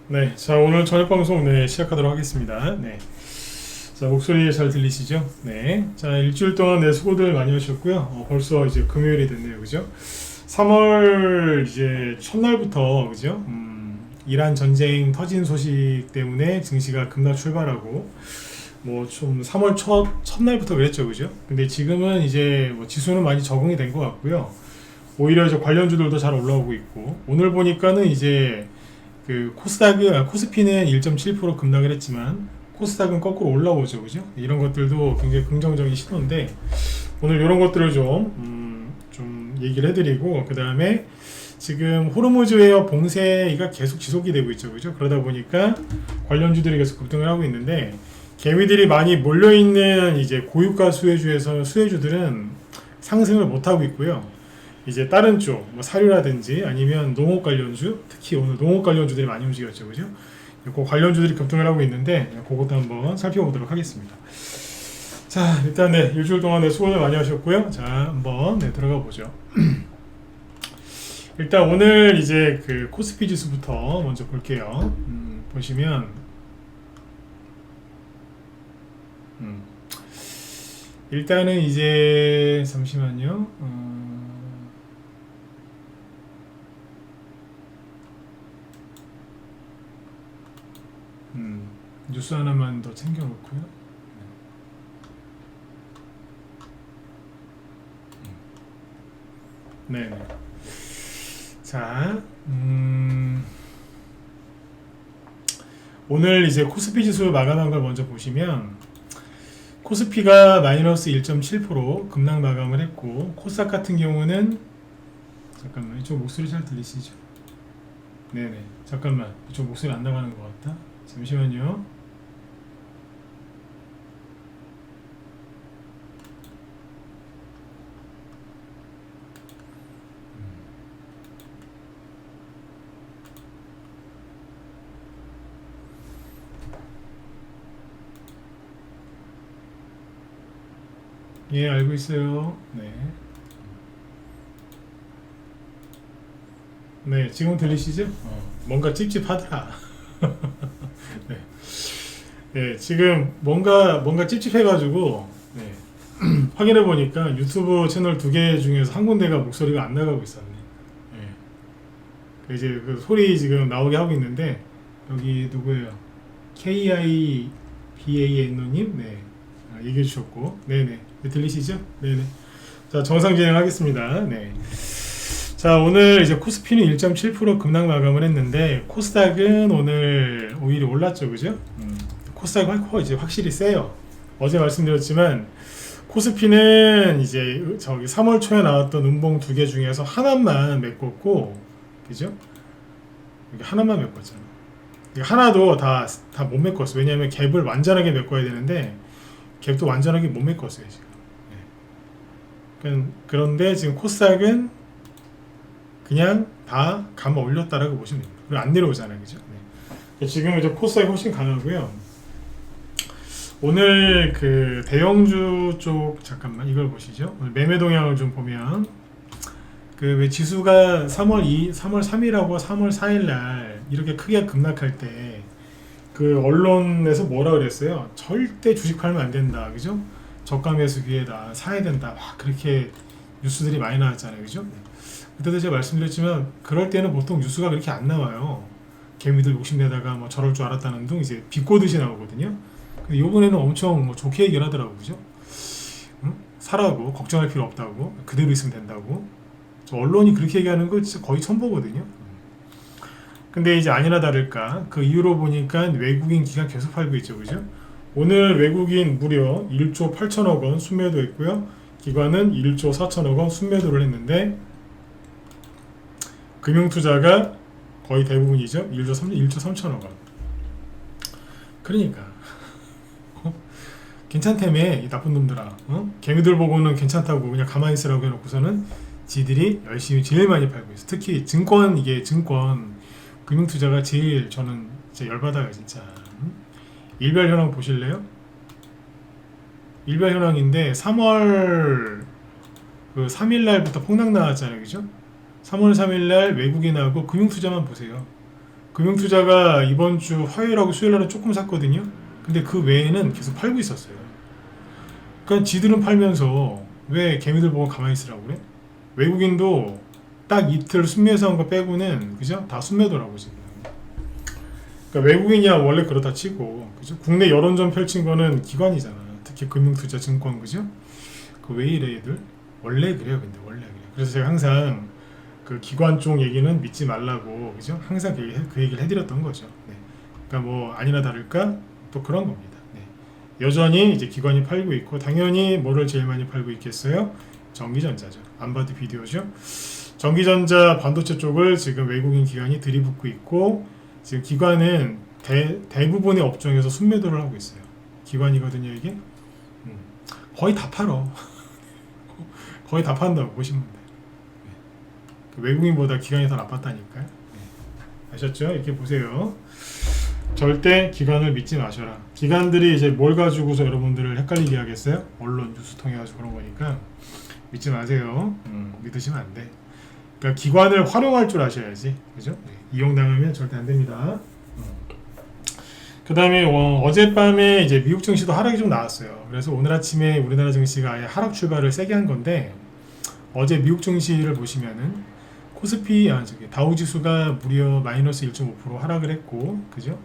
네, 자 오늘 저녁 방송 시작하도록 하겠습니다. 네, 자 목소리 잘 들리시죠? 네, 자 일주일 동안 수고들 많이 하셨고요. 벌써 이제 금요일이 됐네요, 그죠? 3월 이제 첫날부터 그죠? 이란 전쟁 터진 소식 때문에 증시가 급락 출발하고 뭐 좀 3월 첫날부터 그랬죠, 그죠? 근데 지금은 이제 뭐 지수는 많이 적응이 된 것 같고요. 오히려 이제 관련주들도 잘 올라오고 있고 오늘 보니까는 이제 그 코스피는 1.7% 급락을 했지만 코스닥은 거꾸로 올라오죠, 그죠? 이런 것들도 굉장히 긍정적인 신호인데 오늘 이런 것들을 좀 얘기를 해드리고 그 다음에 지금 호르무즈웨어 봉쇄가 계속 지속이 되고 있죠, 그죠? 그러다 보니까 관련주들이 계속 급등을 하고 있는데 개미들이 많이 몰려있는 이제 고유가 수혜주들은 상승을 못 하고 있고요. 이제 다른 쪽, 뭐 사료라든지 아니면 농업 관련주, 특히 오늘 농업 관련주들이 많이 움직였죠, 그죠? 그 관련주들이 급등을 하고 있는데 그것도 한번 살펴보도록 하겠습니다. 자, 일단 일주일 동안 수고를 많이 하셨고요. 자, 한번 들어가 보죠. 일단 오늘 이제 그 코스피 지수부터 먼저 볼게요. 보시면 일단은 이제 잠시만요. 뉴스 하나만 더 챙겨놓고요. 네. 자, 오늘 이제 코스피 지수 마감한 걸 먼저 보시면 코스피가 마이너스 1.7% 급락 마감을 했고 코스닥 같은 경우는 잠깐만 이쪽 목소리 잘 들리시죠? 네네. 잠깐만 이쪽 목소리 안 나가는 것 같다. 잠시만요. 예, 알고 있어요. 네. 네, 지금 들리시죠? 뭔가 찝찝하더라. 네. 네, 지금 뭔가 찝찝해가지고, 네. 확인해 보니까 유튜브 채널 두 개 중에서 한 군데가 목소리가 안 나가고 있었네. 네. 이제 그 소리 지금 나오게 하고 있는데, 여기 누구예요? KIBAN님? 네. 얘기해 주셨고, 네네. 들리시죠? 네네. 자, 정상 진행하겠습니다. 네. 자, 오늘 이제 코스피는 1.7% 급락 마감을 했는데 코스닥은 오늘 오히려 올랐죠, 그죠? 코스닥 이제 확실히 세요. 어제 말씀드렸지만 코스피는 이제 저기 3월 초에 나왔던 음봉 두 개 중에서 하나만 메꿨고, 그죠? 이게 하나만 메꿨잖아. 이게 하나도 다 못 메꿨어. 왜냐하면 갭을 완전하게 메꿔야 되는데 갭도 완전하게 못 메꿨어요 지금. 그런데 지금 코스닥은 그냥 다 감아 올렸다라고 보시면 됩니다. 그리고 안 내려오잖아요, 그죠? 네. 지금 이제 코스닥이 훨씬 강하고요. 오늘 그 대형주 쪽 잠깐만 이걸 보시죠. 오늘 매매 동향을 좀 보면 그 왜 지수가 3월 3일하고 3월 4일 날 이렇게 크게 급락할 때 그 언론에서 뭐라 그랬어요? 절대 주식 팔면 안 된다, 그죠? 저가 매수 기회다, 사야 된다, 막 그렇게 뉴스들이 많이 나왔잖아요, 그죠? 그때도 제가 말씀드렸지만 그럴 때는 보통 뉴스가 그렇게 안 나와요. 개미들 욕심내다가 뭐 저럴 줄 알았다는 등 이제 비꼬듯이 나오거든요. 근데 이번에는 엄청 뭐 좋게 얘기를 하더라고요, 그죠? 응? 사라고 걱정할 필요 없다고, 그대로 있으면 된다고. 저 언론이 그렇게 얘기하는 거 진짜 거의 처음 보거든요. 근데 이제 아니나 다를까 그 이후로 보니까 외국인 기관 계속 팔고 있죠, 그죠? 오늘 외국인 무려 1조 8천억 원 순매도 했고요. 기관은 1조 4천억 원 순매도를 했는데 금융투자가 거의 대부분이죠. 1조 3천억 원. 그러니까 괜찮다며 이 나쁜 놈들아. 개미들 보고는 괜찮다고 그냥 가만히 있으라고 해놓고서는 지들이 열심히 제일 많이 팔고 있어. 특히 증권 금융투자가 제일 저는 진짜 열받아요, 진짜. 일별 현황 보실래요? 일별 현황인데 3월 그 3일 날부터 폭락 나왔잖아요, 그죠? 3월 3일 날 외국인하고 금융투자만 보세요. 금융투자가 이번 주 화요일하고 수요일날은 조금 샀거든요. 근데 그 외에는 계속 팔고 있었어요. 그러니까 지들은 팔면서 왜 개미들 보고 가만히 있으라고 그래? 외국인도 딱 이틀 순매수한 거 빼고는 그죠? 다 순매도라고 지금. 그러니까 외국인이야 원래 그렇다 치고 그죠? 국내 여론전 펼친 거는 기관이잖아. 특히 금융투자 증권 그죠? 그 왜 이래 얘들? 원래 그래요. 근데 원래 그래요. 그래서 제가 항상 그 기관 쪽 얘기는 믿지 말라고 그죠? 항상 그 얘기를 해드렸던 거죠. 네. 그러니까 뭐 아니나 다를까 또 그런 겁니다. 네. 여전히 이제 기관이 팔고 있고 당연히 뭐를 제일 많이 팔고 있겠어요? 전기전자죠. 안 봐도 비디오죠. 전기전자 반도체 쪽을 지금 외국인 기관이 들이붓고 있고 지금 기관은 대부분의 업종에서 순매도를 하고 있어요. 기관이거든요 이게. 거의 다 팔어. 거의 다 판다고 보시면 돼요. 그 외국인보다 기관이 더 나빴다니까요. 아셨죠? 이렇게 보세요. 절대 기관을 믿지 마셔라. 기관들이 이제 뭘 가지고서 여러분들을 헷갈리게 하겠어요? 언론 뉴스 통해 가지고 그런 거니까 믿지 마세요. 믿으시면 안 돼. 그러니까 기관을 활용할 줄 아셔야지, 그죠? 이용당하면 절대 안 됩니다. 그 다음에 어젯밤에 이제 미국 증시도 하락이 좀 나왔어요. 그래서 오늘 아침에 우리나라 증시가 아예 하락 출발을 세게 한 건데 어제 미국 증시를 보시면은 코스피 다우지수가 무려 마이너스 1.5% 하락을 했고, 그죠?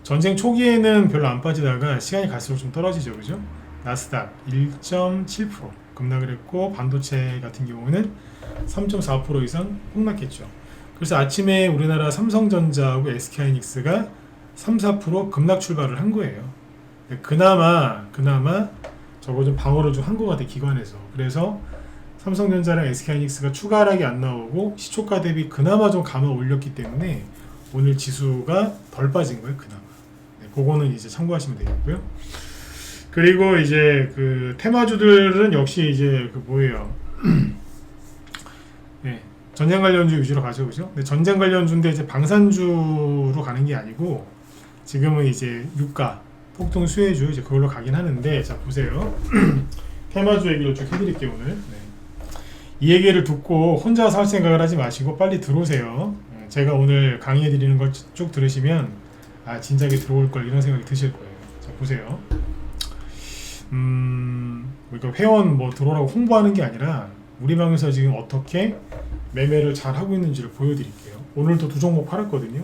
전쟁 초기에는 별로 안 빠지다가 시간이 갈수록 좀 떨어지죠, 그죠? 나스닥 1.7% 급락을 했고 반도체 같은 경우는 3.4% 이상 폭락했죠. 그래서 아침에 우리나라 삼성전자하고 SK하이닉스가 3, 4% 급락 출발을 한 거예요. 그나마 저거 좀 방어를 좀 한 것 같아 기관에서. 그래서 삼성전자랑 SK하이닉스가 추가 하락이 안 나오고 시초가 대비 그나마 좀 감아 올렸기 때문에 오늘 지수가 덜 빠진 거예요. 그나마. 네, 그거는 이제 참고하시면 되겠고요. 그리고 이제 그 테마주들은 역시 이제 그 뭐예요? 네, 전쟁 관련주 위주로 가죠, 그죠? 근데 전쟁 관련주인데 이제 방산주로 가는 게 아니고 지금은 이제 유가, 폭등 수혜주 이제 그걸로 가긴 하는데 자 보세요. 테마주 얘기를 쭉 해드릴게요 오늘. 네. 이 얘기를 듣고 혼자 살 생각을 하지 마시고 빨리 들어오세요. 제가 오늘 강의해드리는 걸 쭉 들으시면 아 진작에 들어올 걸 이런 생각이 드실 거예요. 자 보세요. 그러니까 회원 뭐 들어오라고 홍보하는 게 아니라 우리 방에서 지금 어떻게 매매를 잘 하고 있는지를 보여드릴게요. 오늘도 2종목 팔았거든요.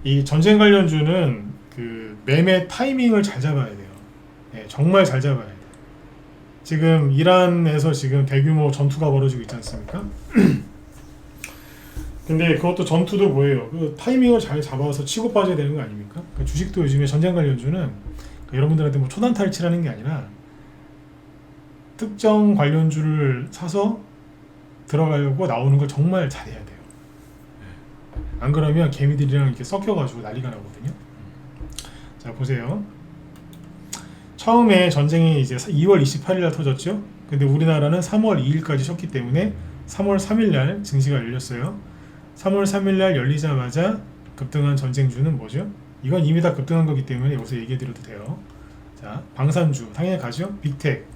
이 전쟁 관련주는 그 매매 타이밍을 잘 잡아야 돼요. 네, 정말 잘 잡아야 돼요. 지금 이란에서 지금 대규모 전투가 벌어지고 있지 않습니까? 근데 그것도 전투도 뭐예요? 그 타이밍을 잘 잡아서 치고 빠져야 되는 거 아닙니까? 그러니까 주식도 요즘에 전쟁 관련주는 그러니까 여러분들한테 뭐 초단타일치라는 게 아니라 특정 관련주를 사서 들어가려고 나오는 걸 정말 잘해야 돼요. 안 그러면 개미들이랑 이렇게 섞여가지고 난리가 나거든요. 자 보세요. 처음에 전쟁이 이제 2월 28일날 터졌죠. 근데 우리나라는 3월 2일까지 쉬었기 때문에 3월 3일날 증시가 열렸어요. 3월 3일날 열리자마자 급등한 전쟁주는 뭐죠? 이건 이미 다 급등한 거기 때문에 여기서 얘기해드려도 돼요. 자 방산주 당연히 가죠. 빅텍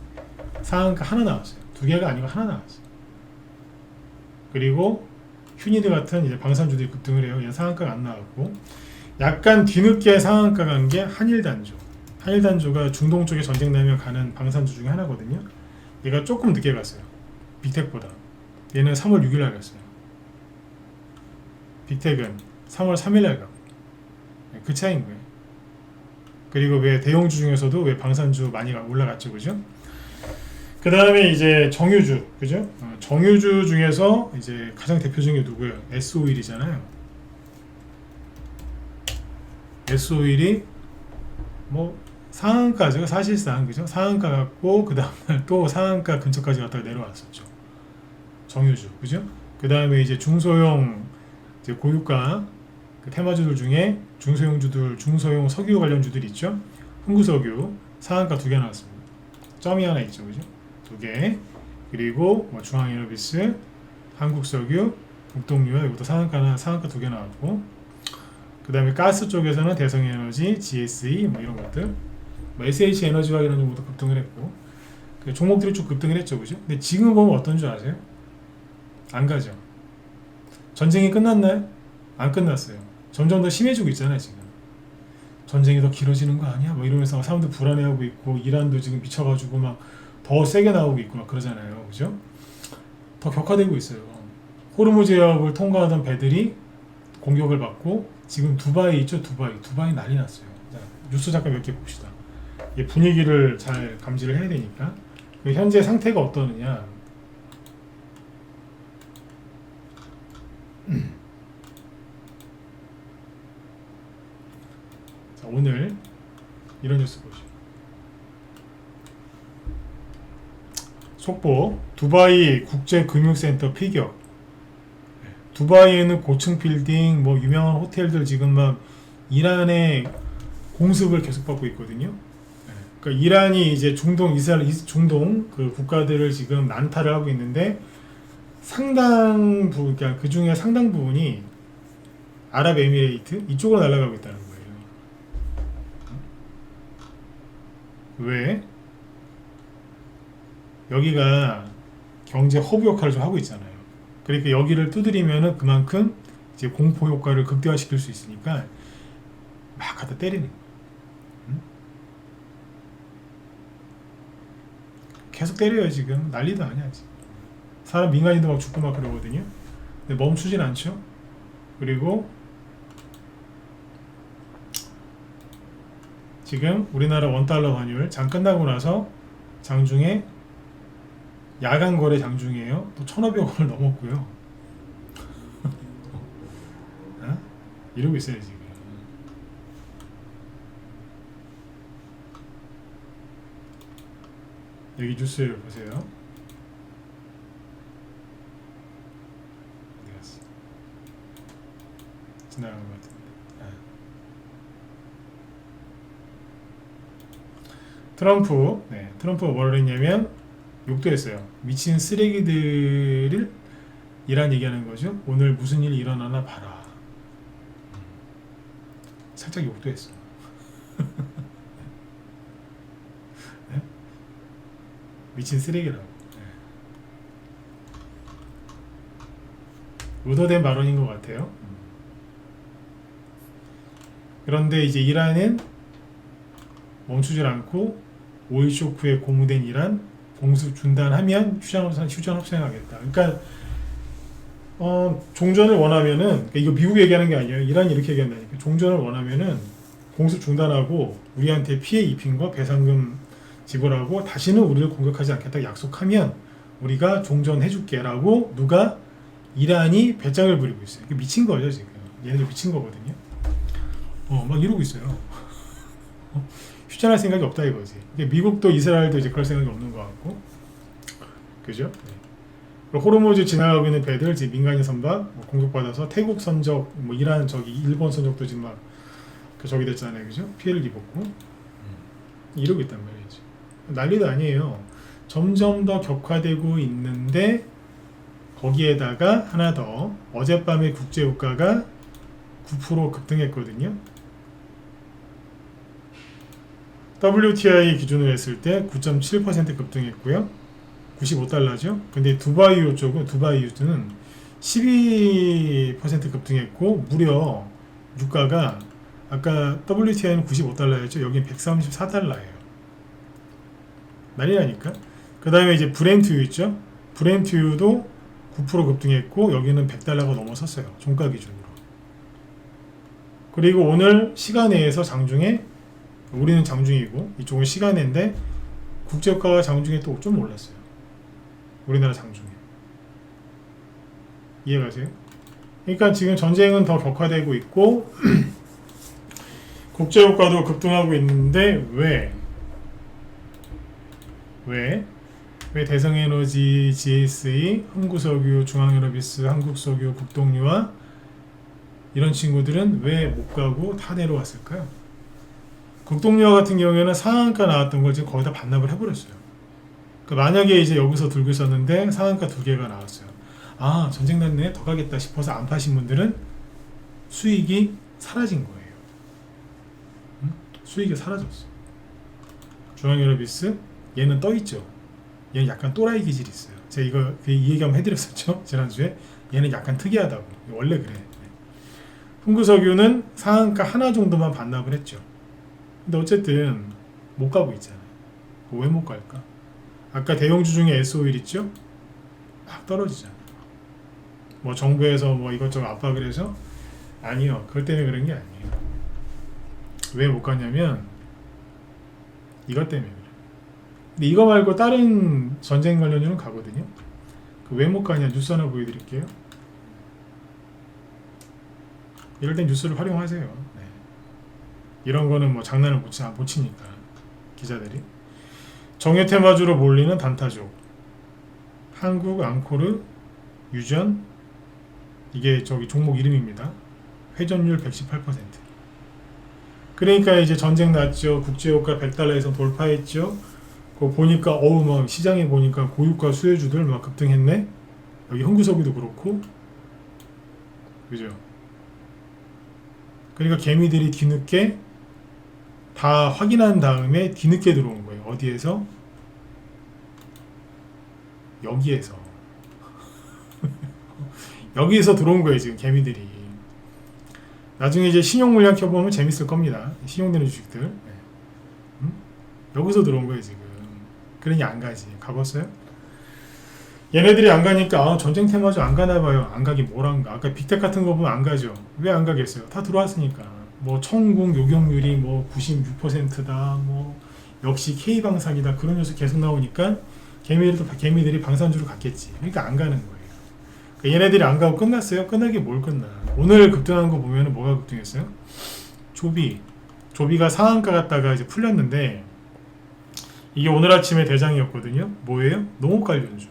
상한가 하나 나왔어요. 2개가 아니고 하나 나왔어요. 그리고 휴니드 같은 이제 방산주들이 급등을 해요. 얘는 상한가가 안 나왔고 약간 뒤늦게 상한가 간 게 한일단조. 한일단조가 중동 쪽에 전쟁 나면 가는 방산주 중에 하나거든요. 얘가 조금 늦게 갔어요. 빅텍보다. 얘는 3월 6일 날 갔어요. 빅텍은 3월 3일 날 가고. 그 차이인 거예요. 그리고 왜 대형주 중에서도 왜 방산주 많이 올라갔죠, 그죠? 그 다음에 이제 정유주, 그죠? 정유주 중에서 이제 가장 대표적인 게 누구예요? S-오일이잖아요. S-오일이 뭐 상한가죠, 사실상, 그죠? 상한가 갔고 그 다음날 또 상한가 근처까지 갔다가 내려왔었죠. 정유주, 그죠? 그 다음에 이제 중소형 이제 고유가 그 테마주들 중에 중소형 석유 관련주들 있죠. 흥구석유 상한가 2개 나왔습니다. 점이 하나 있죠, 그죠? 2개. 그리고 뭐 중앙에너비스, 한국석유, 북동유화 이것도 상한가 2개 나왔고, 그 다음에 가스 쪽에서는 대성에너지, GSE 뭐 이런 것들, 뭐 SH에너지와 이런 정도도 급등을 했고, 그 종목들이 쭉 급등을 했죠, 그죠? 근데 지금 보면 어떤 줄 아세요? 안 가죠. 전쟁이 끝났나요? 안 끝났어요. 점점 더 심해지고 있잖아요 지금. 전쟁이 더 길어지는 거 아니야? 뭐 이러면서 사람들 불안해하고 있고, 이란도 지금 미쳐가지고 막 더 세게 나오고 있고 막 그러잖아요, 그죠? 더 격화되고 있어요. 호르무즈 해협을 통과하던 배들이 공격을 받고, 지금 두바이 있죠? 두바이 난리 났어요. 자, 뉴스 잠깐 몇 개 봅시다. 이 분위기를 잘 감지를 해야 되니까. 현재 상태가 어떠느냐? 자, 오늘 이런 뉴스 보시죠. 속보: 두바이 국제금융센터 피격. 두바이에는 고층 빌딩, 뭐 유명한 호텔들 지금 막 이란의 공습을 계속 받고 있거든요. 그러니까 이란이 이제 이스라엘 중동 그 국가들을 지금 난타를 하고 있는데, 상당 부분, 그러니까 그 중에 상당 부분이 아랍에미레이트 이쪽으로 날아가고 있다는 거예요. 왜? 여기가 경제 허브 역할을 좀 하고 있잖아요. 그러니까 여기를 두드리면은 그만큼 이제 공포 효과를 극대화시킬 수 있으니까 막 갖다 때리는 거예요. 계속 때려요. 지금 난리도 아니야 지금. 사람 민간인도 막 죽고 막 그러거든요. 근데 멈추진 않죠. 그리고 지금 우리나라 원달러 환율 장 끝나고 나서 장중에 야간 거래 장중이에요. 또 1,500원을 넘었고요. 어? 이러고 있어요 지금. 여기 뉴스를 보세요. 어디 갔어? 지나간 것 같은데. 트럼프가 뭐라 그랬냐면, 욕도 했어요. 미친 쓰레기들을 이란 얘기하는 거죠. 오늘 무슨 일이 일어나나 봐라. 살짝 욕도 했어. 네? 미친 쓰레기라고. 네. 의도된 발언인 것 같아요. 그런데 이제 이란은 멈추질 않고, 오일 쇼크에 고무된 이란 공습 중단하면 휴전 협상하겠다. 그러니까 종전을 원하면은, 그러니까 이거 미국 얘기하는 게 아니에요. 이란이 이렇게 얘기한다니까. 종전을 원하면은 공습 중단하고 우리한테 피해 입힌 거 배상금 지불하고 다시는 우리를 공격하지 않겠다 약속하면 우리가 종전해줄게라고 누가 이란이 배짱을 부리고 있어요. 미친 거죠 지금. 얘네들 미친 거거든요. 막 이러고 있어요. 휴전할 생각이 없다 이거지. 미국도 이스라엘도 이제 그럴 생각이 없는 것 같고, 그죠? 네. 호르무즈 지나가고 있는 배들 지금 민간인 선박 공격받아서 태국 선적, 뭐 이란 일본 선적도 지금 막 저기 됐잖아요, 그죠? 피해를 입었고 이러고 있단 말이죠. 난리도 아니에요. 점점 더 격화되고 있는데, 거기에다가 하나 더, 어젯밤에 국제유가가 9% 급등했거든요. WTI 기준으로 했을 때 9.7% 급등했고요. 95달러죠. 근데 두바이유는 12% 급등했고, 무려 유가가 아까 WTI는 95달러였죠. 여기 134달러예요. 난리나니까. 그 다음에 이제 브렌트유 있죠. 브렌트유도 9% 급등했고, 여기는 100달러가 넘어섰어요. 종가 기준으로. 그리고 오늘 시간외에서 장중에, 우리는 장중이고 이쪽은 시간인데, 국제유가가 장중에 또 좀 올랐어요. 우리나라 장중에. 이해가세요? 그러니까 지금 전쟁은 더 격화되고 있고 국제유가도 급등하고 있는데, 왜 대성에너지, GSE, 한국석유, 중앙유럽이스, 한국석유, 국동유와 이런 친구들은 왜 못 가고 다 내려왔을까요? 국동유화 같은 경우에는 상한가 나왔던 걸 지금 거의 다 반납을 해버렸어요. 그러니까 만약에 이제 여기서 들고 있었는데 상한가 2개가 나왔어요. 아, 전쟁 났네, 더 가겠다 싶어서 안 파신 분들은 수익이 사라진 거예요. 수익이 사라졌어. 중앙유럽이스 얘는 떠있죠. 얘는 약간 또라이 기질이 있어요. 제가 이거 이 얘기 한번 해드렸었죠 지난주에. 얘는 약간 특이하다고. 원래 그래. 흥구석유는 상한가 하나 정도만 반납을 했죠. 근데 어쨌든 못 가고 있잖아요. 왜 못 갈까? 아까 대형주 중에 S오일 있죠? 막 떨어지잖아. 뭐 정부에서 뭐 이것저것 압박을 해서? 아니요. 그것 때문에 그런 게 아니에요. 왜 못 가냐면 이것 때문에 그래요. 근데 이거 말고 다른 전쟁 관련주는 가거든요. 왜 못 가냐 뉴스 하나 보여드릴게요. 이럴 땐 뉴스를 활용하세요. 네. 이런 거는 뭐 장난을 못 치니까 기자들이. 정유테마주로 몰리는 단타족, 한국 앙코르, 유전, 이게 저기 종목 이름입니다. 회전율 118%. 그러니까 이제 전쟁 났죠. 국제유가 100달러 이상 돌파했죠. 그거 보니까 어우 막 시장에 보니까 고유가 수혜주들 막 급등했네. 여기 흥구석유도 그렇고, 그죠? 그러니까 개미들이 뒤늦게 다 확인한 다음에 뒤늦게 들어온 거예요. 어디에서? 여기에서. 여기에서 들어온 거예요 지금 개미들이. 나중에 이제 신용 물량 켜보면 재밌을 겁니다. 신용되는 주식들. 네. 여기서 들어온 거예요 지금. 그러니 안 가지. 가봤어요? 얘네들이 안 가니까 전쟁 테마주 안 가나 봐요. 안 가기 뭘 안 가. 아까 빅텍 같은 거 보면 안 가죠. 왜 안 가겠어요? 다 들어왔으니까. 뭐 청궁 요격률이 뭐 96%다. 뭐 역시 K방산이다. 그런 뉴스 계속 나오니까 개미들이 방산주로 갔겠지. 그러니까 안 가는 거예요. 그러니까 얘네들이 안 가고 끝났어요? 끝나게 뭘 끝나. 오늘 급등한 거 보면은 뭐가 급등했어요? 조비가 상한가 갔다가 이제 풀렸는데 이게 오늘 아침에 대장이었거든요. 뭐예요? 농업 관련주.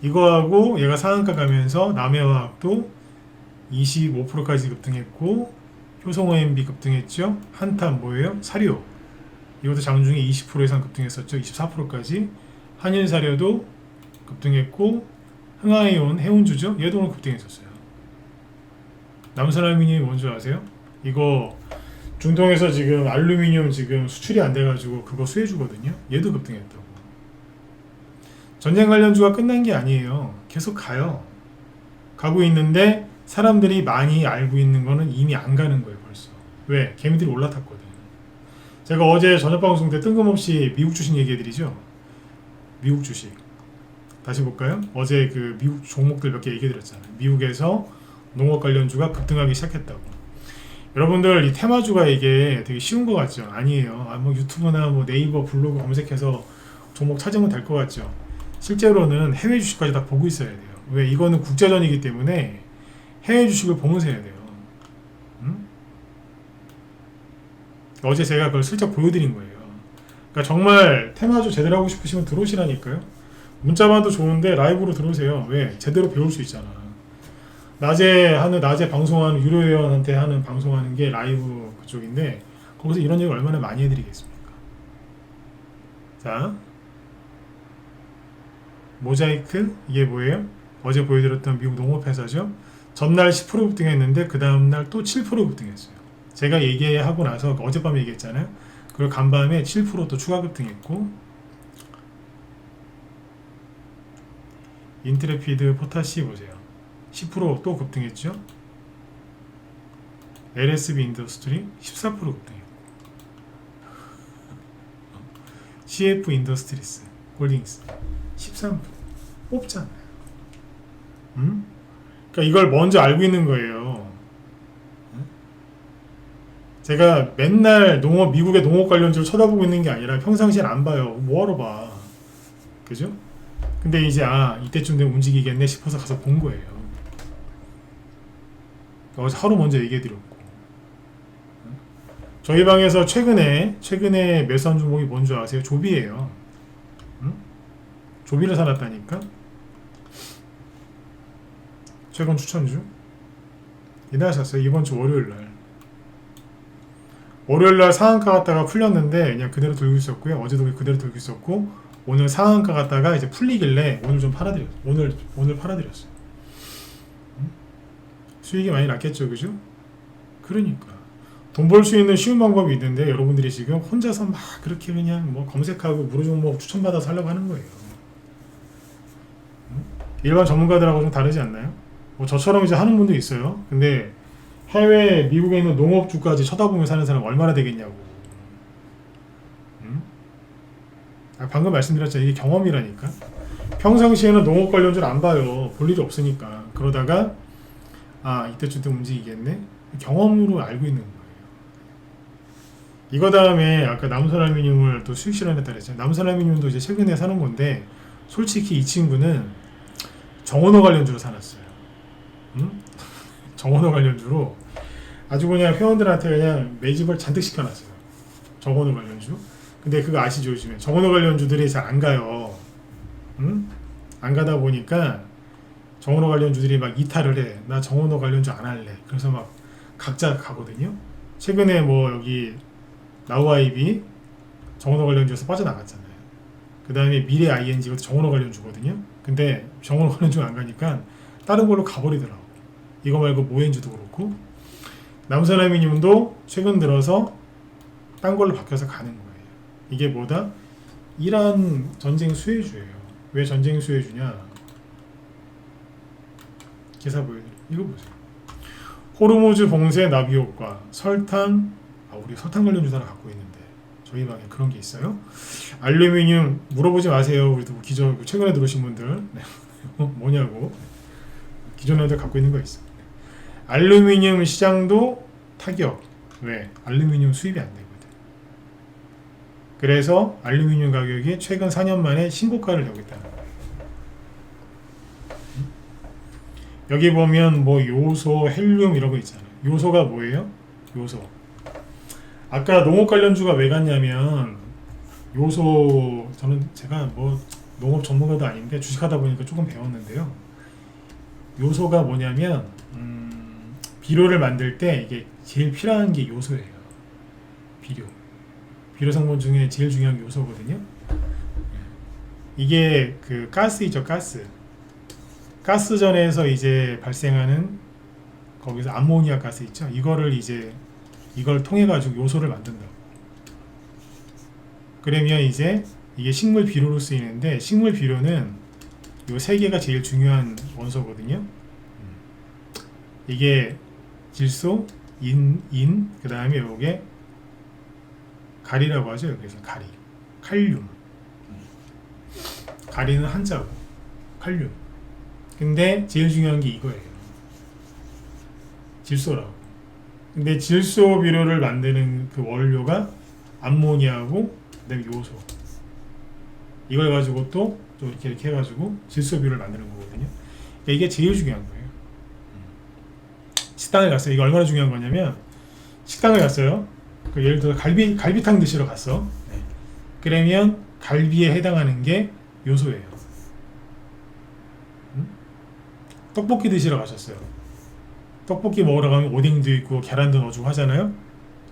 이거하고 얘가 상한가 가면서 남해화학도 25%까지 급등했고, 효성OMB 급등했죠. 한탄 뭐예요? 사료. 이것도 장중에 20% 이상 급등했었죠. 24%까지. 한인사료도 급등했고, 흥하이온 해운주죠. 얘도 오늘 급등했었어요. 남선알루미늄이 뭔지 아세요? 이거 중동에서 지금 알루미늄 지금 수출이 안 돼가지고 그거 수혜주거든요. 얘도 급등했다고. 전쟁 관련주가 끝난 게 아니에요. 계속 가요. 가고 있는데 사람들이 많이 알고 있는 거는 이미 안 가는 거예요 벌써. 왜? 개미들이 올라탔거든. 제가 어제 저녁 방송 때 뜬금없이 미국 주식 얘기해드리죠. 미국 주식 다시 볼까요? 어제 그 미국 종목들 몇 개 얘기해드렸잖아요. 미국에서 농업 관련주가 급등하기 시작했다고. 여러분들 이 테마주가 이게 되게 쉬운 거 같죠? 아니에요. 뭐 유튜브나 뭐 네이버 블로그 검색해서 종목 찾으면 될 것 같죠? 실제로는 해외 주식까지 다 보고 있어야 돼요. 왜? 이거는 국제전이기 때문에 해외 주식을 보면서 해야 돼요. 어제 제가 그걸 슬쩍 보여드린 거예요. 그러니까 정말 테마주 제대로 하고 싶으시면 들어오시라니까요. 문자만도 좋은데 라이브로 들어오세요. 왜? 제대로 배울 수 있잖아. 낮에 방송하는 유료회원한테 하는 방송하는 게 라이브 그쪽인데 거기서 이런 얘기 얼마나 많이 해드리겠습니까? 자, 모자이크 이게 뭐예요? 어제 보여드렸던 미국 농업회사죠. 전날 10% 급등했는데 그 다음날 또 7% 급등했어요. 제가 얘기하고 나서 어젯밤에 얘기했잖아요. 그리고 간밤에 7% 또 추가 급등했고, 인트레피드 포타시 보세요. 10% 또 급등했죠. LSB 인더스트리 14% 급등했고, CF 인더스트리스 홀딩스 13% 뽑잖아요. 그러니까 이걸 먼저 알고 있는 거예요. 제가 맨날 미국의 농업 관련주를 쳐다보고 있는 게 아니라 평상시엔 안 봐요. 뭐하러 봐. 그죠? 근데 이제 이때쯤 되면 움직이겠네 싶어서 가서 본 거예요. 어제 하루 먼저 얘기해드렸고, 저희 방에서 최근에 매수한 종목이 뭔지 아세요? 조비예요. 조비를 사놨다니까. 최근 추천주 이날 샀어요. 이번 주 월요일날 상한가 갔다가 풀렸는데 그냥 그대로 들고 있었고요. 어제도 그대로 들고 있었고, 오늘 상한가 갔다가 이제 풀리길래 오늘 좀 팔아드렸어요. 오늘 팔아드렸어요. 수익이 많이 났겠죠, 그죠? 그러니까 돈 벌 수 있는 쉬운 방법이 있는데 여러분들이 지금 혼자서 막 그렇게 그냥 뭐 검색하고 무료 종목 추천받아서 하려고 하는 거예요. 일반 전문가들하고 좀 다르지 않나요? 뭐 저처럼 이제 하는 분도 있어요. 근데 해외 미국에 있는 농업주까지 쳐다보며 사는 사람 얼마나 되겠냐고. 음? 방금 말씀드렸죠. 이게 경험이라니까. 평상시에는 농업 관련주를 안 봐요. 볼 일이 없으니까. 그러다가 이때쯤 움직이겠네. 경험으로 알고 있는 거예요. 이거 다음에 아까 남선알루미늄을 또 수익 실현했다 그랬죠. 남선알루미늄도 이제 최근에 사는 건데 솔직히 이 친구는 정원호 관련주로 사놨어요. 정원호 관련주로 아주 그냥 회원들한테 그냥 매집을 잔뜩 시켜놨어요. 정원호 관련주. 근데 그거 아시죠? 요즘에 정원호 관련주들이 잘 안 가요. 안 가다 보니까 정원호 관련주들이 막 이탈을 해. 나 정원호 관련주 안 할래. 그래서 막 각자 가거든요. 최근에 뭐 여기 나우아이비 정원호 관련주에서 빠져나갔잖아요. 그 다음에 미래 ING가 정원호 관련주거든요. 근데 정원호 관련주가 안 가니까 다른 걸로 가버리더라고. 이거 말고 모엔주도 그렇고 남선알루미늄도 최근 들어서 딴 걸로 바뀌어서 가는 거예요. 이게 뭐다? 이란 전쟁 수혜주예요. 왜 전쟁 수혜주냐? 기사 보여드릴게요. 이거 보세요. 호르무즈 봉쇄 나비 효과, 설탕, 우리 설탕 관련주 하나 갖고 있는데 저희 방에 그런 게 있어요. 알루미늄 물어보지 마세요. 우리도 최근에 들어오신 분들 뭐냐고. 기존에 갖고 있는 거 있어. 알루미늄 시장도 타격. 왜? 알루미늄 수입이 안 되거든. 그래서 알루미늄 가격이 최근 4년 만에 신고가를 내고 있다는 거예요. 여기 보면 뭐 요소, 헬륨 이런 거 있잖아요. 요소가 뭐예요? 요소. 아까 농업 관련주가 왜 갔냐면 요소, 제가 뭐 농업 전문가도 아닌데 주식하다 보니까 조금 배웠는데요. 요소가 뭐냐면 비료를 만들 때 이게 제일 필요한 게 요소예요. 비료 성분 중에 제일 중요한 게 요소거든요. 이게 그 가스이죠. 가스전에서 이제 발생하는 거기서 암모니아 가스 있죠. 이걸 통해 가지고 요소를 만든다고. 그러면 이제 이게 식물 비료로 쓰이는데 식물 비료는 요 세 개가 제일 중요한 원소거든요. 이게 질소, 그 다음에 요게 가리라고 하죠. 그래서 칼륨. 가리는 한자고, 칼륨. 근데 제일 중요한 게 이거예요. 질소라고. 근데 질소 비료를 만드는 그 원료가 암모니아고, 그다음에 요소. 이걸 가지고 또 이렇게 해가지고 질소 비료를 만드는 거거든요. 그러니까 이게 제일 중요한 거예요. 식당에 갔어요. 이게 얼마나 중요한 거냐면 식당을 갔어요. 예를 들어 갈비탕 드시러 갔어. 그러면 갈비에 해당하는 게 요소예요. 떡볶이 드시러 가셨어요. 떡볶이 먹으러 가면 오뎅도 있고 계란도 넣어주고 하잖아요.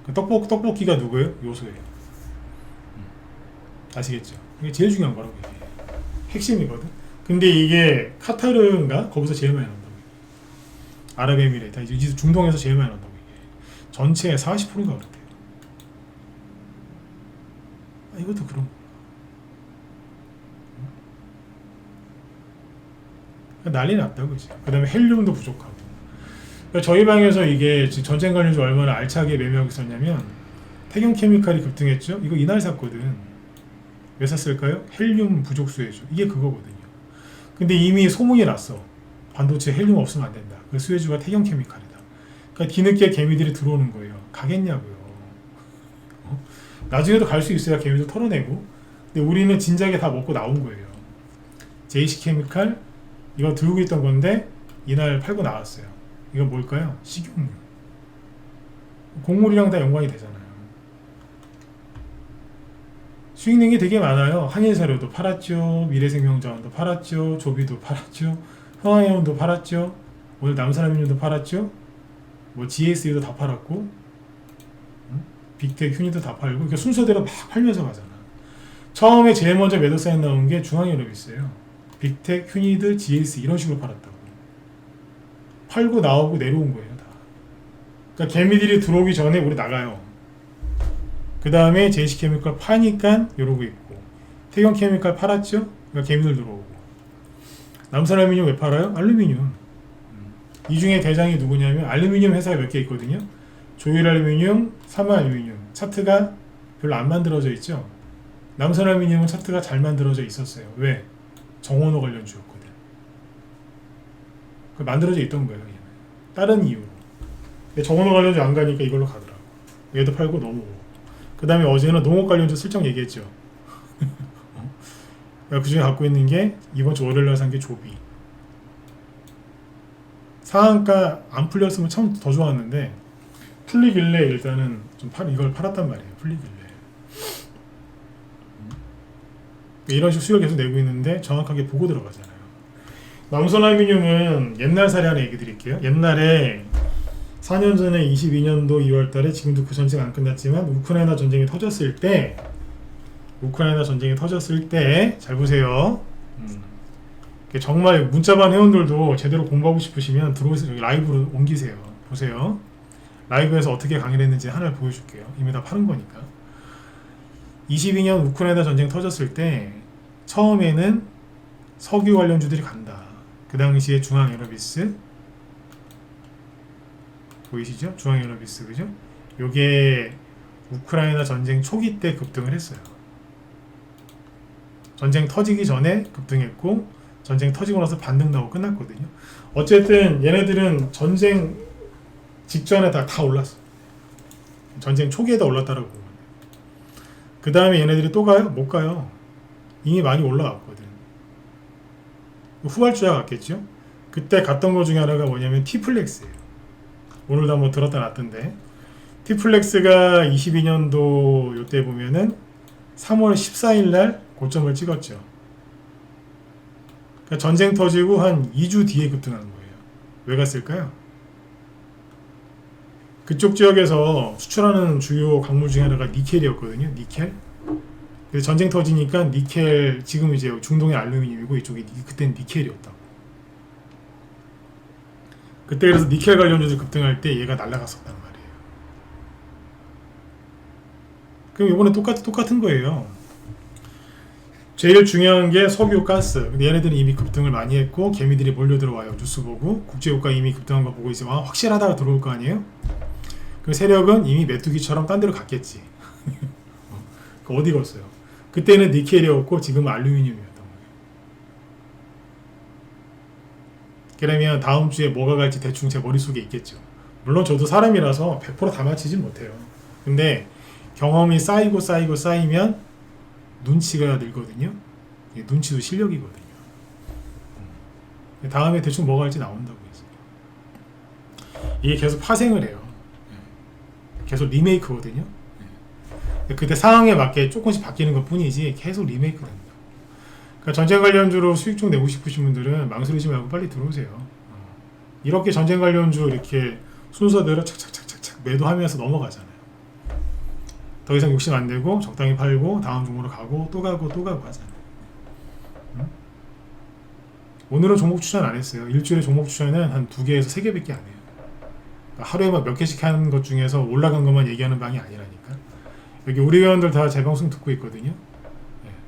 그 떡볶이가 누구예요? 요소예요. 아시겠죠? 이게 제일 중요한 거라고 얘기해요. 핵심이거든. 근데 이게 카타르인가? 거기서 제일 많이 나온다고. 아랍에미레이트, 이제 중동에서 제일 많이 나온다고. 이게 전체의 40%가 그렇대요. 이것도 그런 거. 난리 났다고 이제. 그 다음에 헬륨도 부족하고. 그러니까 저희 방에서 이게 전쟁 관련주 얼마나 알차게 매매하고 있었냐면 태경케미칼이 급등했죠. 이거 이날 샀거든. 왜 샀을까요? 헬륨 부족 수혜주. 이게 그거거든요. 근데 이미 소문이 났어. 반도체 헬륨 없으면 안 된다. 그 수혜주가 태경케미칼이다. 그러니까 뒤늦게 개미들이 들어오는 거예요. 가겠냐고요. 나중에도 갈 수 있어야 개미들 털어내고. 근데 우리는 진작에 다 먹고 나온 거예요. JC케미칼 이거 들고 있던 건데 이날 팔고 나왔어요. 이건 뭘까요? 식용유. 곡물이랑 다 연관이 되잖아요. 수익 낸 게 되게 많아요. 한일사료도 팔았죠. 미래생명자원도 팔았죠. 조비도 팔았죠. 흥화해운도 팔았죠. 오늘 남산알루미늄도 팔았죠. 뭐 GSU도 다 팔았고, 빅텍, 휴니도 다 팔고, 그러니까 순서대로 막 팔면서 가잖아. 처음에 제일 먼저 매도 사인 나온 게 중앙연합이었어요. 빅텍, 휴니드, GS 이런 식으로 팔았다고. 팔고 나오고 내려온 거예요, 다. 그러니까 개미들이 들어오기 전에 우리 나가요. 그 다음에 JC케미칼 파니까 이러고 있고, 태경케미칼 팔았죠? 그러니까 개미들 들어오고. 남선알루미늄 왜 팔아요? 알루미늄. 이 중에 대장이 누구냐면 알루미늄 회사가 몇 개 있거든요. 조일알루미늄, 삼화알루미늄. 차트가 별로 안 만들어져 있죠. 남선알루미늄은 차트가 잘 만들어져 있었어요. 왜? 정원호 관련주였거든. 그 만들어져 있던 거예요. 얘는. 다른 이유로. 정원호 관련주 안 가니까 이걸로 가더라고. 얘도 팔고 넘어오고. 그 다음에 어제는 농업 관련주 슬쩍 얘기했죠. 그 중에 갖고 있는 게 이번 주 월요일날 산 게 조비. 상한가 안 풀렸으면 참 더 좋았는데 풀리길래 일단은 좀 이걸 팔았단 말이에요. 풀리길래. 이런 식으로 수익을 계속 내고 있는데 정확하게 보고 들어가잖아요. 남선알루미늄은 옛날 사례 하나 얘기 드릴게요. 옛날에 4년 전에 22년도 2월 달에 지금도 그 전쟁 안 끝났지만 우크라이나 전쟁이 터졌을 때 잘 보세요. 정말 문자반 회원들도 제대로 공부하고 싶으시면 들어오세요. 여기 라이브로 옮기세요. 보세요. 라이브에서 어떻게 강의를 했는지 하나를 보여줄게요. 이미 다 파는 거니까. 22년 우크라이나 전쟁 터졌을 때 처음에는 석유 관련주들이 간다. 그 당시에 중앙에너비스 보이시죠? 중앙에너비스 그죠? 요게 우크라이나 전쟁 초기 때 급등을 했어요. 전쟁 터지기 전에 급등했고 전쟁 터지고 나서 반등 나고 끝났거든요. 어쨌든 얘네들은 전쟁 직전에 다 올랐어. 전쟁 초기에 다 올랐다라고 보면 돼요. 그 다음에 얘네들이 또 가요? 못 가요. 이미 많이 올라왔거든. 후발주자 같겠죠? 그때 갔던 것 중에 하나가 뭐냐면 T플렉스예요. 오늘도 한번 들었다 놨던데 T플렉스가 22년도 요때 보면은 3월 14일 날 고점을 찍었죠. 그러니까 전쟁 터지고 한 2주 뒤에 급등한 거예요. 왜 갔을까요? 그쪽 지역에서 수출하는 주요 광물 중에 하나가 니켈이었거든요. 니켈. 그래서 전쟁 터지니까 니켈, 지금 이제 중동의 알루미늄이고 이쪽이 그때는 니켈이었다고. 그때 그래서 니켈 관련주들 급등할 때 얘가 날아갔었단 말이에요. 그럼 이번에 똑같은 거예요. 제일 중요한 게 석유, 가스. 근데 얘네들은 이미 급등을 많이 했고 개미들이 몰려 들어와요. 뉴스 보고 국제유가 이미 급등한 거 보고 이제 확실하다가 들어올 거 아니에요? 그 세력은 이미 메뚜기처럼 딴 데로 갔겠지. 어디 갔어요? 그때는 니켈이었고 지금은 알루미늄이었던 거예요. 그러면 다음 주에 뭐가 갈지 대충 제 머릿속에 있겠죠. 물론 저도 사람이라서 100%다 맞히진 못해요. 근데 경험이 쌓이면 눈치가 늘거든요. 눈치도 실력이거든요. 다음에 대충 뭐가 갈지 나온다고 해서 이게 계속 파생을 해요. 계속 리메이크거든요. 그때 상황에 맞게 조금씩 바뀌는 것 뿐이지 계속 리메이크 됩니다. 그러니까 전쟁 관련주로 수익 좀 내고 싶으신 분들은 망설이지 말고 빨리 들어오세요. 이렇게 전쟁 관련주 이렇게 순서대로 착착착착착 매도하면서 넘어가잖아요. 더 이상 욕심 안 내고 적당히 팔고 다음 종목으로 가고 또 가고 하잖아요. 오늘은 종목 추천 안 했어요. 일주일에 종목 추천은 한 2개에서 3개밖에 안 해요. 하루에 막 몇 개씩 하는 것 중에서 올라간 것만 얘기하는 방이 아니라니까. 여기 우리 회원들 다 제 방송 듣고 있거든요.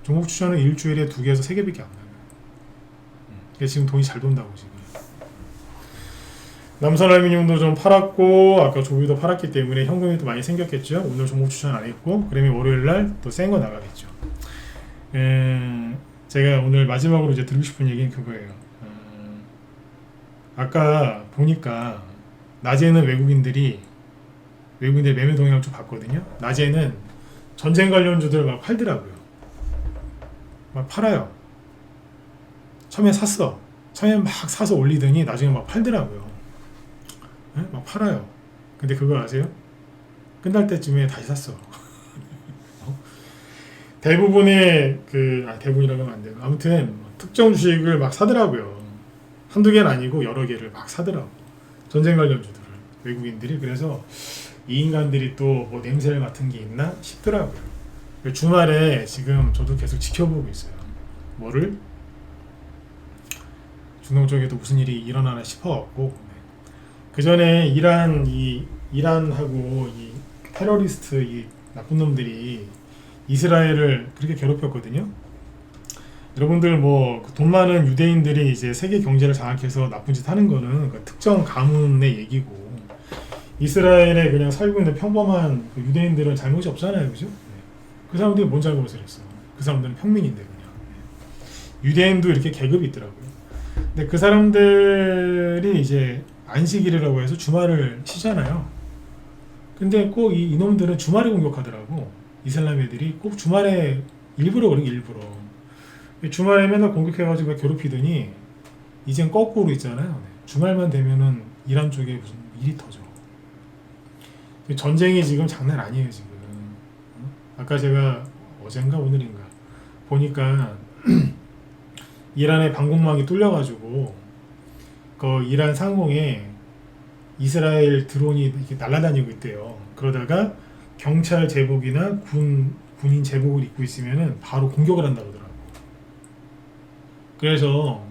종목 추천은 일주일에 2개에서 3개밖에 안 나요. 그래서 지금 돈이 잘 돈다고 지금. 남선알루미늄도 좀 팔았고 아까 조비도 팔았기 때문에 현금이 또 많이 생겼겠죠. 오늘 종목 추천 안 했고 그러면 월요일날 또 센 거 나가겠죠. 제가 오늘 마지막으로 이제 드리고 싶은 얘기는 그거예요. 아까 보니까 낮에는 외국인들이 매매 동향을 좀 봤거든요. 낮에는 전쟁 관련주들 막 팔더라고요. 막 팔아요. 처음에 샀어. 처음에 막 사서 올리더니 나중에 막 팔더라고요. 네? 막 팔아요. 근데 그거 아세요? 끝날 때쯤에 다시 샀어. 대부분의 대부분이라고 하면 안 돼요. 아무튼 특정 주식을 막 사더라고요. 한두 개는 아니고 여러 개를 막 사더라고. 전쟁 관련주들을 외국인들이. 그래서 이 인간들이 또 뭐 냄새를 맡은 게 있나 싶더라고요. 주말에 지금 저도 계속 지켜보고 있어요. 뭐를? 중동 쪽에도 무슨 일이 일어나나 싶어갖고 그 전에 이란하고 이 테러리스트 이 나쁜 놈들이 이스라엘을 그렇게 괴롭혔거든요. 여러분들 뭐 돈 많은 유대인들이 이제 세계 경제를 장악해서 나쁜 짓 하는 거는 그 특정 가문의 얘기고, 이스라엘에 그냥 살고 있는 평범한 그 유대인들은 잘못이 없잖아요, 그죠? 네. 그 사람들이 뭔 잘못을 했어? 그 사람들은 평민인데 그냥. 네. 유대인도 이렇게 계급이 있더라고요. 근데 그 사람들이 이제 안식일이라고 해서 주말을 쉬잖아요. 근데 꼭 이놈들은 주말에 공격하더라고. 이슬람 애들이 꼭 주말에 일부러 그러게 일부러. 주말에 맨날 공격해가지고 괴롭히더니 이젠 거꾸로 있잖아요. 네. 주말만 되면은 이란 쪽에 무슨 일이 터져. 전쟁이 지금 장난 아니에요 지금. 아까 제가 어젠가 오늘인가 보니까 이란의 방공망이 뚫려가지고 그 이란 상공에 이스라엘 드론이 이렇게 날아다니고 있대요. 그러다가 경찰 제복이나 군인 제복을 입고 있으면은 바로 공격을 한다고 하더라고. 그래서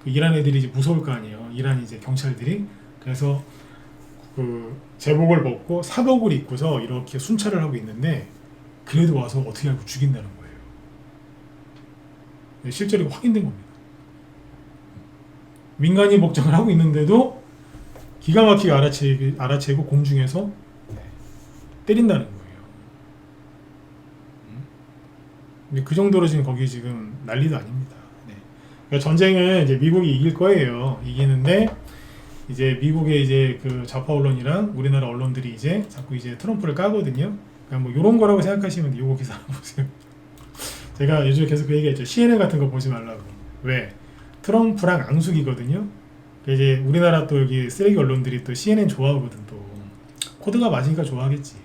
그 이란 애들이 이제 무서울 거 아니에요. 이란 이제 경찰들이. 그래서 그 제복을 벗고 사복을 입고서 이렇게 순찰을 하고 있는데, 그래도 와서 어떻게 알고 죽인다는 거예요. 실제로 확인된 겁니다. 민간인 복장을 하고 있는데도 기가 막히게 알아채고 공중에서 때린다는 거예요. 근데 그 정도로 지금 거기 지금 난리도 아닙니다. 네. 그러니까 전쟁은 이제 미국이 이길 거예요. 이기는데 이제 미국의 이제 그 좌파 언론이랑 우리나라 언론들이 이제 자꾸 이제 트럼프를 까거든요. 그러니까 뭐 이런 거라고 생각하시면 요거 기사 보세요. 제가 요즘에 계속 그 얘기했죠. CNN 같은 거 보지 말라고. 왜? 트럼프랑 앙숙이거든요. 이제 우리나라 또 여기 쓰레기 언론들이 또 CNN 좋아하거든. 또 코드가 맞으니까 좋아하겠지.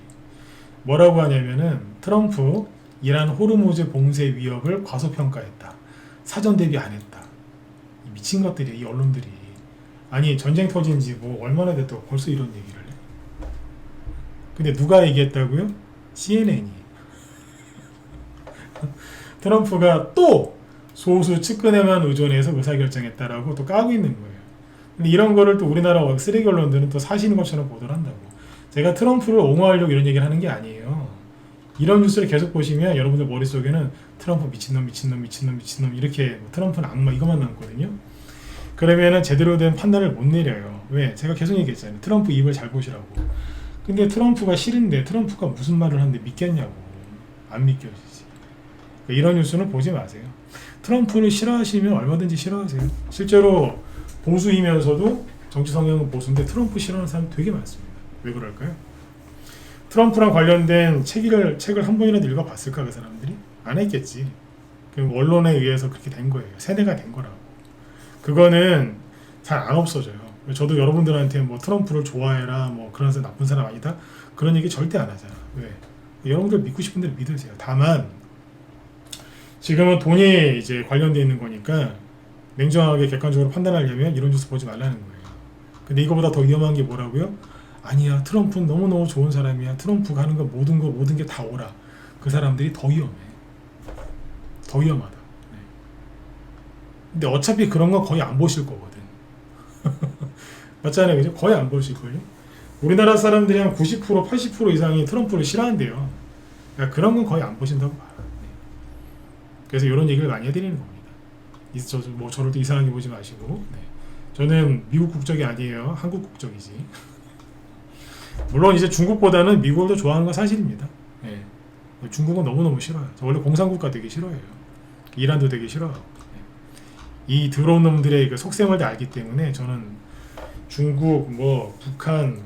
뭐라고 하냐면은 트럼프 이란 호르무즈 봉쇄 위협을 과소평가했다. 사전 대비 안 했다. 이 미친 것들이, 이 언론들이. 아니 전쟁 터진 지 뭐 얼마나 됐다고 벌써 이런 얘기를 해. 근데 누가 얘기했다고요? CNN이. 트럼프가 또 소수 측근에만 의존해서 의사결정했다라고 또 까고 있는 거예요. 근데 이런 거를 또 우리나라 쓰레기 언론들은 또 사실인 것처럼 보도를 한다고. 제가 트럼프를 옹호하려고 이런 얘기를 하는 게 아니에요. 이런 뉴스를 계속 보시면 여러분들 머릿속에는 트럼프 미친놈 이렇게 트럼프는 악마 이것만 남거든요. 그러면은 제대로 된 판단을 못 내려요. 왜? 제가 계속 얘기했잖아요. 트럼프 입을 잘 보시라고. 근데 트럼프가 싫은데 트럼프가 무슨 말을 하는데 믿겠냐고. 안 믿겨지지. 이런 뉴스는 보지 마세요. 트럼프를 싫어하시면 얼마든지 싫어하세요. 실제로 보수이면서도 정치 성향은 보수인데 트럼프 싫어하는 사람 되게 많습니다. 왜 그럴까요? 트럼프랑 관련된 책을 한 번이라도 읽어봤을까 그 사람들이? 안 했겠지. 그 언론에 의해서 그렇게 된 거예요. 세뇌가 된 거라고. 그거는 잘 안 없어져요. 저도 여러분들한테 뭐 트럼프를 좋아해라, 뭐 그런 사람 나쁜 사람 아니다, 그런 얘기 절대 안 하잖아. 왜? 여러분들 믿고 싶은 대로 믿으세요. 다만 지금은 돈이 이제 관련되어 있는 거니까 냉정하게 객관적으로 판단하려면 이런 뉴스 보지 말라는 거예요. 근데 이거보다 더 위험한 게 뭐라고요? 아니야, 트럼프는 너무너무 좋은 사람이야. 트럼프가 하는 거 모든 게 다 오라. 그 사람들이 더 위험해. 더 위험하다. 네. 근데 어차피 그런 건 거의 안 보실 거거든. 맞잖아요, 그죠? 거의 안 보실걸요? 우리나라 사람들이 한 90%, 80% 이상이 트럼프를 싫어한대요. 그러니까 그런 건 거의 안 보신다고 봐요. 네. 그래서 이런 얘기를 많이 해드리는 겁니다. 저를 또 이상하게 보지 마시고. 네. 저는 미국 국적이 아니에요. 한국 국적이지. 물론 이제 중국보다는 미국을 더 좋아하는 건 사실입니다. 네. 중국은 너무너무 싫어요. 저 원래 공산국가 되게 싫어해요. 이란도 되게 싫어하고. 네. 이 더러운 놈들의 그 속셈을 다 알기 때문에 저는 중국, 뭐 북한,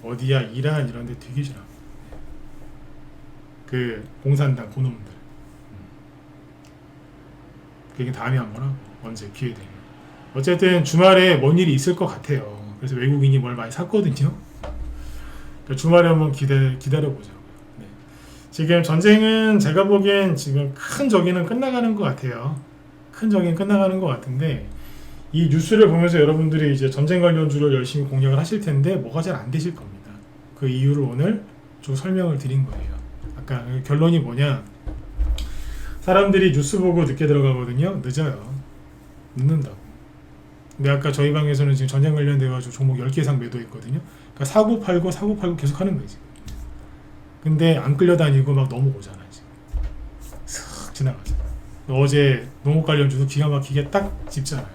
어디야, 이란 이런 데 되게 싫어요. 그 공산당 고놈들. 그게 다음에 한번 하고, 언제 기회 되면. 어쨌든 주말에 뭔 일이 있을 것 같아요. 그래서 외국인이 뭘 많이 샀거든요. 그러니까 주말에 한번 기다려보자고요. 네. 지금 전쟁은 제가 보기엔 지금 큰 저기는 끝나가는 것 같아요. 큰 저기는 끝나가는 것 같은데, 이 뉴스를 보면서 여러분들이 이제 전쟁 관련주를 열심히 공략을 하실 텐데 뭐가 잘 안 되실 겁니다. 그 이유를 오늘 좀 설명을 드린 거예요. 아까 결론이 뭐냐, 사람들이 뉴스 보고 늦게 들어가거든요. 늦어요. 늦는다고. 근데 아까 저희 방에서는 지금 전쟁 관련돼가지고 종목 10개 이상 매도했거든요. 그러니까 사고 팔고 계속 하는 거예요 지금. 근데 안 끌려다니고 막 넘어오잖아 지금. 슥 지나가잖아. 어제 농업 관련주도 기가 막히게 딱 짚잖아요.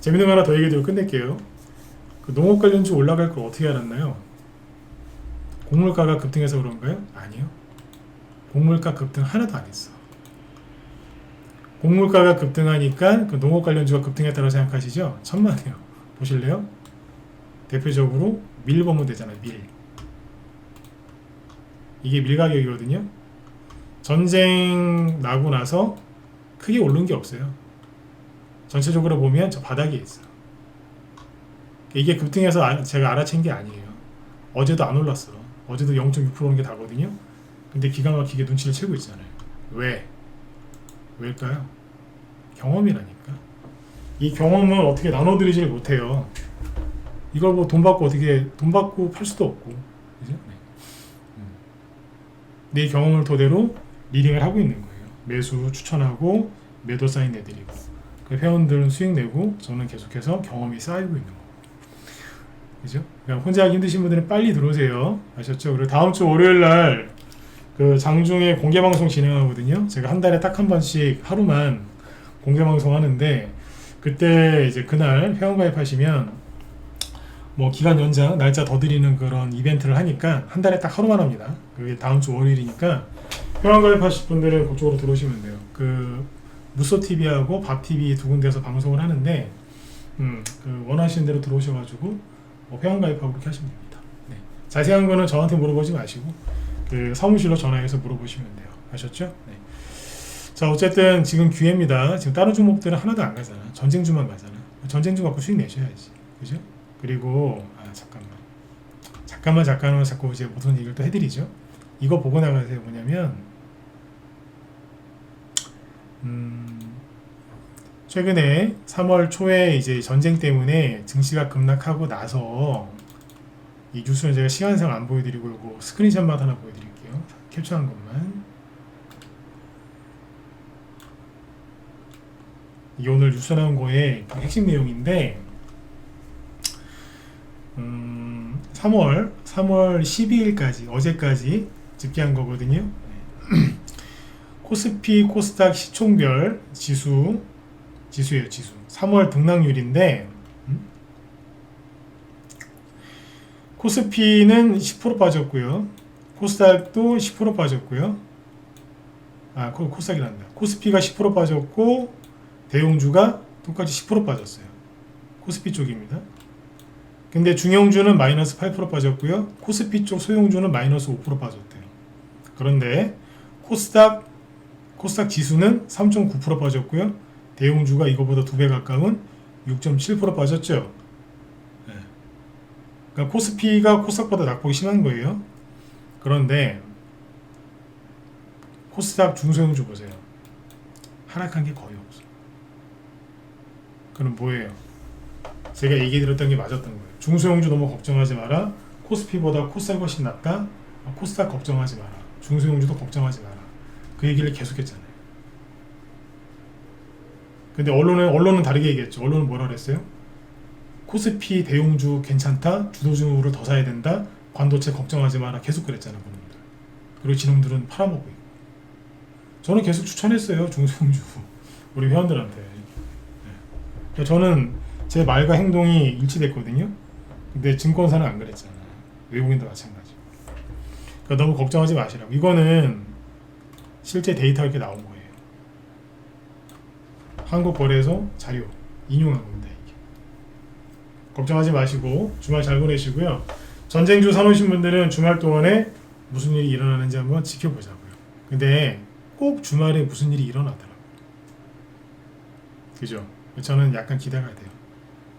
재밌는 거 하나 더 얘기드리고 끝낼게요. 그 농업 관련주 올라갈 걸 어떻게 알았나요? 곡물가가 급등해서 그런가요? 아니요. 곡물가 급등 하나도 안 했어. 곡물가가 급등하니까 그 농업 관련주가 급등했다고 생각하시죠? 천만에요. 보실래요? 대표적으로 밀 보면 되잖아요. 밀. 이게 밀 가격이거든요. 전쟁 나고 나서 크게 오른 게 없어요. 전체적으로 보면 저 바닥에 있어. 이게 급등해서 제가 알아챈 게 아니에요. 어제도 안 올랐어. 어제도 0.6% 오른 게 다거든요. 근데 기가 막히게 눈치를 채고 있잖아요. 왜? 왜일까요? 경험이라니까. 이 경험은 어떻게 나눠드리질 못해요. 이걸 뭐 돈 받고 팔 수도 없고, 그죠? 네. 내 경험을 토대로 리딩을 하고 있는 거예요. 매수 추천하고 매도 사인 내드리고, 그 회원들은 수익 내고 저는 계속해서 경험이 쌓이고 있는 거고, 그죠? 그러니까 혼자 하기 힘드신 분들은 빨리 들어오세요. 아셨죠? 그리고 다음 주 월요일 날 그 장중에 공개 방송 진행하거든요. 제가 한 달에 딱 한 번씩 하루만 공개 방송 하는데, 그때 이제 그날 회원 가입하시면 뭐 기간 연장 날짜 더 드리는 그런 이벤트를 하니까 한 달에 딱 하루만 합니다. 그게 다음 주 월요일이니까 회원 가입하실 분들은 그쪽으로 들어오시면 돼요. 그 무소TV하고 밥TV 두 군데서 방송을 하는데 그 원하시는 대로 들어오셔가지고 뭐 회원 가입하고 그렇게 하시면 됩니다. 네. 자세한 거는 저한테 물어보지 마시고 그 사무실로 전화해서 물어보시면 돼요. 아셨죠? 네. 자, 어쨌든 지금 기회입니다. 지금 다른 종목들은 하나도 안 가잖아. 전쟁주만 가잖아. 전쟁주 갖고 수익 내셔야지. 그죠? 그리고 잠깐만 자꾸 이제 무슨 얘기를 또 해드리죠. 이거 보고 나가세요. 뭐냐면 최근에 3월 초에 이제 전쟁 때문에 증시가 급락하고 나서 이 뉴스는 제가 시간상 안 보여드리고 이거 스크린샷만 하나 보여드릴게요. 캡처한 것만. 이게 오늘 뉴스 나온 거의 핵심 내용인데 3월 12일까지 어제까지 집계한 거거든요. 코스피 코스닥 시총별 지수예요. 지수 3월 등락률인데 코스피는 10% 빠졌고요. 코스닥도 10% 빠졌고요. 코스닥이란다. 코스피가 10% 빠졌고 대형주가 똑같이 10% 빠졌어요. 코스피 쪽입니다. 근데 중형주는 마이너스 8% 빠졌고요. 코스피 쪽 소형주는 마이너스 5% 빠졌대요. 그런데 코스닥 지수는 3.9% 빠졌고요. 대형주가 이거보다 2배 가까운 6.7% 빠졌죠. 네. 그러니까 코스피가 코스닥보다 낙폭이 심한 거예요. 그런데 코스닥 중소형주 보세요. 하락한 게 거의 없어. 그럼 뭐예요? 제가 얘기 드렸던 게 맞았던 거예요. 중소형주 너무 걱정하지 마라. 코스피보다 코스닥이 훨씬 낫다. 코스닥 걱정하지 마라. 중소형주도 걱정하지 마라. 그 얘기를 계속했잖아요. 근데 언론은 다르게 얘기했죠. 언론은 뭐라 그랬어요? 코스피 대형주 괜찮다. 주도주를 더 사야 된다. 반도체 걱정하지 마라. 계속 그랬잖아요. 그놈들. 그리고 지놈들은 팔아먹고 있고. 저는 계속 추천했어요. 중소형주. 우리 회원들한테. 네. 저는 제 말과 행동이 일치됐거든요. 근데 증권사는 안 그랬잖아. 외국인도 마찬가지. 그러니까 너무 걱정하지 마시라고. 이거는 실제 데이터가 이렇게 나온 거예요. 한국거래소 자료 인용한 겁니다. 이게. 걱정하지 마시고 주말 잘 보내시고요. 전쟁주 사놓으신 분들은 주말 동안에 무슨 일이 일어나는지 한번 지켜보자고요. 근데 꼭 주말에 무슨 일이 일어나더라고요. 그죠? 저는 약간 기대가 돼요.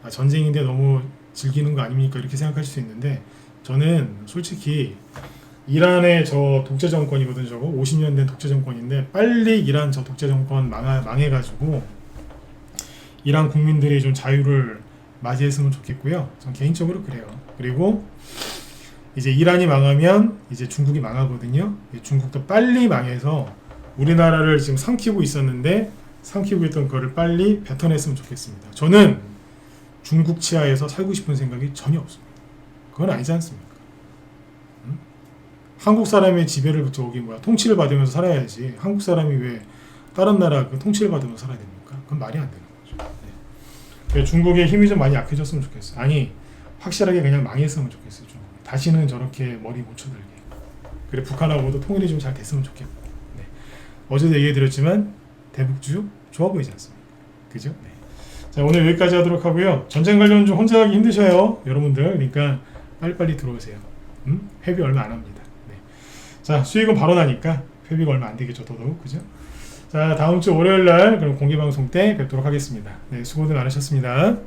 전쟁인데 너무 즐기는 거 아닙니까? 이렇게 생각하실 수 있는데 저는 솔직히 이란의 저 독재 정권이거든요. 저거 50년 된 독재 정권인데 빨리 이란 저 독재 정권 망해가지고 이란 국민들이 좀 자유를 맞이했으면 좋겠고요. 전 개인적으로 그래요. 그리고 이제 이란이 망하면 이제 중국이 망하거든요. 중국도 빨리 망해서 우리나라를 지금 삼키고 있었는데 삼키고 있던 거를 빨리 뱉어냈으면 좋겠습니다. 저는 중국 치하에서 살고 싶은 생각이 전혀 없습니다. 그건 아니지 않습니까? 한국 사람의 지배를 통치를 받으면서 살아야지. 한국 사람이 왜 다른 나라 그 통치를 받으면서 살아야 됩니까? 그건 말이 안 되는 거죠. 네. 그래서 중국의 힘이 좀 많이 약해졌으면 좋겠어요. 아니 확실하게 그냥 망했으면 좋겠어요. 중국. 다시는 저렇게 머리 못 쳐들게. 그래 북한하고도 통일이 좀 잘 됐으면 좋겠고. 네. 어제도 얘기해드렸지만 대북주 좋아 보이지 않습니까? 그죠? 네. 자 오늘 여기까지 하도록 하고요. 전쟁 관련 좀 혼자 하기 힘드셔요, 여러분들. 그러니까 빨리빨리 들어오세요. 회비 얼마 안 합니다. 네. 자 수익은 바로 나니까 회비가 얼마 안 되겠죠, 더더욱. 그죠? 자 다음 주 월요일 날 그럼 공개 방송 때 뵙도록 하겠습니다. 네, 수고들 많으셨습니다.